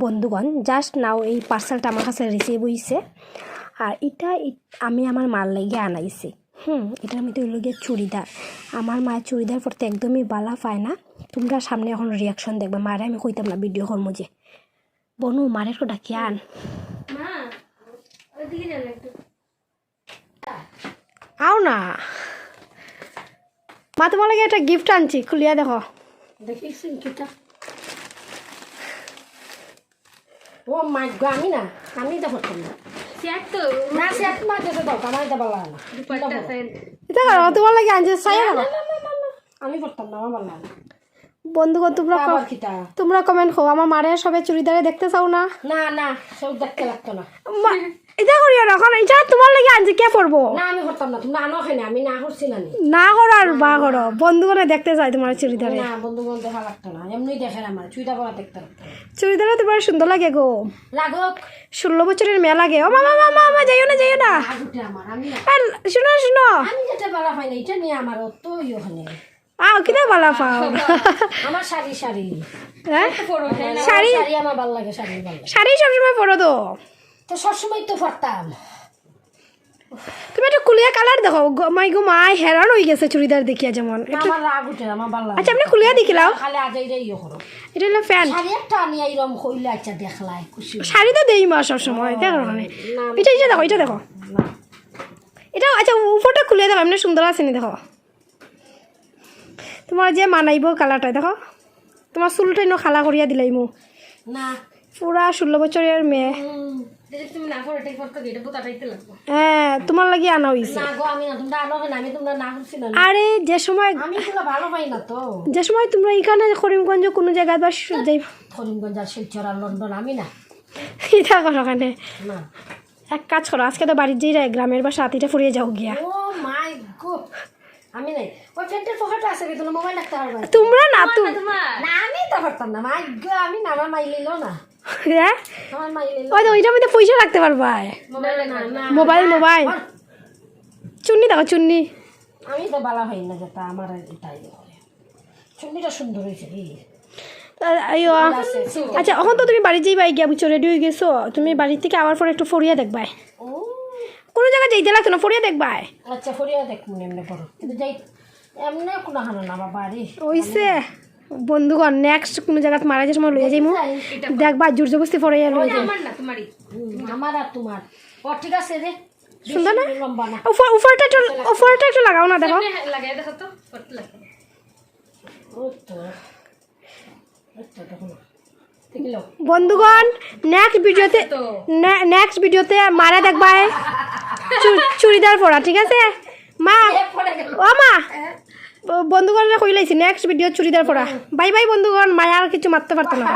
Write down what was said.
বন্ধুগণ just now এই পার্সেলটা আমার কাছে রিসিভ হয়েছে আর এটা আমি আমার মার লাগিয়ে আনাইছি। এটার মধ্যে ওই লগে চুড়িদার। আমার মায়ের চুড়িদার পরতে একদমই বালা পায় না। তোমরা সামনে এখন রিয়াকশন দেখবে। মারে আমি কইতাম না ভিডিও করবো যে বনু মারের তো ডাকি আন আও না মা, তোমার লাগে একটা গিফট আনছি, খুলিয়া দেখো। দেখিস ও মাই গো, আমি দেখো না তোমার লাগে আনছে চাই আমি পড়তাম না, আমার ভালো লাগে। বন্ধুগণ তোমরা কমেন্ট করো, আমার মারে সবাই চুড়িদারে দেখতে চাও না? না না, সব দেখতে লাগতো না। এটা করিও না, এখন এটা তোমার লাগে আনছে, কে পড়বো? না আমি পড়তাম না, তোমরা আনো খাই, আমি না করছি না। না করো আর বা করো, বন্ধুগণে দেখতে চাই তোমার চুড়িদারে। না বন্ধুগণ দেখা লাগতো না, এমনি দেখেন আমার চুড়িদার পরা দেখতে লাগতো। চুড়িদারে তোমার সুন্দর লাগে গো, লাগক 16 বছরের মেয়ে লাগে। ও মামা মামা মামা যাইও না আমার, আমি শুনো আমি যেটা বলা পাই না, এটা নিয়ে আমার অত ওখানে কিনা বালা পাও। আমার শাড়ি হ্যাঁ শাড়ি আমার ভালো লাগে, শাড়ি সবসময় পরো তো সবসময় তো পরতাম। তুমি একটা কুলিয়া কালার দেখো, মাই গো মাই হেরান হয়ে গেছে চুড়িদার দেখিয়া যেমন। আমার রাগ উঠে, আমার ভালো লাগে। আচ্ছা আপনি কুলিয়া দেখিলাও, খালি আজ এইটাই করো। এটা হলো প্যান্ট। শাড়ি একটা নিয়ে এইরকম কইলে আচ্ছা দেখলাই খুশি। শাড়ি তো দেই মা সবসময়, দেখো এটা দেখো, এটা দেখো, এটা আচ্ছা উপরটা খুলে দেখো, এমনি সুন্দর আছে নি দেখো। তোমার যে মানাইব কালারটা দেখো, তোমার চুলটা ইনো খালা করিয়া দিলাই মু না পুরা 16 বছরের মেয়ে। তুমি না করে এটাই করতে গেটে বুতাটাইতে লাগবে। হ্যাঁ তোমার লাগি আনা হইছে। না গো আমি না, তোমরা আনো না, আমি তোমরা না করছি না। আরে যে সময় আমি এগুলো ভালো পাই না তো, যে সময় তোমরা এখানে করিমগঞ্জ কোনো জায়গায় বা যাই করিমগঞ্জ আর শিলচর আর লন্ডন, আমি না এটা করো ওখানে। না এক কাজ করো, আজকে তো বাড়ির যেই গ্রামের বাসা হাতিটা ফুরিয়ে যাও গিয়া। ও মাই গো, আমি নাই ওই ফ্রেন্ডের পকেটে আছে, তুমি মোবাইল রাখতে পারবে তোমরা না না, আমি তো পারতাম না। মাই গো, আমি না, আমার মাই লইলো না, হ্যাঁ আমার মাই লইলো। ওই তো ওইটার মধ্যে পয়সা রাখতে পারবা। মোবাইল চুন্নি দেখো, চুন্নি আমি তো বালা হই না, যেটা আমার এটাই চুন্নিটা সুন্দর হয়েছে। আইও আচ্ছা, এখন তো তুমি বাড়ি যাইবা গিয়া বুঝছো, রেডি হয়ে গেছো তুমি, বাড়ির থেকে আবার পরে একটু ফরিয়া দেখবাই, কোনো জায়গায় যাইতে লাগতো না, ফরিয়া দেখবাই। আচ্ছা ফরিয়া দেখুন এমনি করো, কিন্তু যাই এমনি কোনো হানো না আমার বাড়ি ওইসে। বন্ধুগণ নেক্সট কোনো জায়গায় মারা যে সময় লইয়া যাইমু, দেখবা জোর জবস্তি ফরিয়া লইয়া যাই। আমার আর তোমার ও ঠিক আছে রে, সুন্দর না? লম্বা না, উপরটা একটু লাগাও না, দেখো লাগাই দেখো তো, ও তো বন্ধুগণ নেক্সট ভিডিওতে মারা দেখবাই চুড়িদার পরা, ঠিক আছে মা? ও মা, বন্ধুগণরা কইলাইছি নেক্সট ভিডিও চুড়িদার পরা। বাই বাই বন্ধুগণ, মায়া আর কিছু মারতে পারতো না।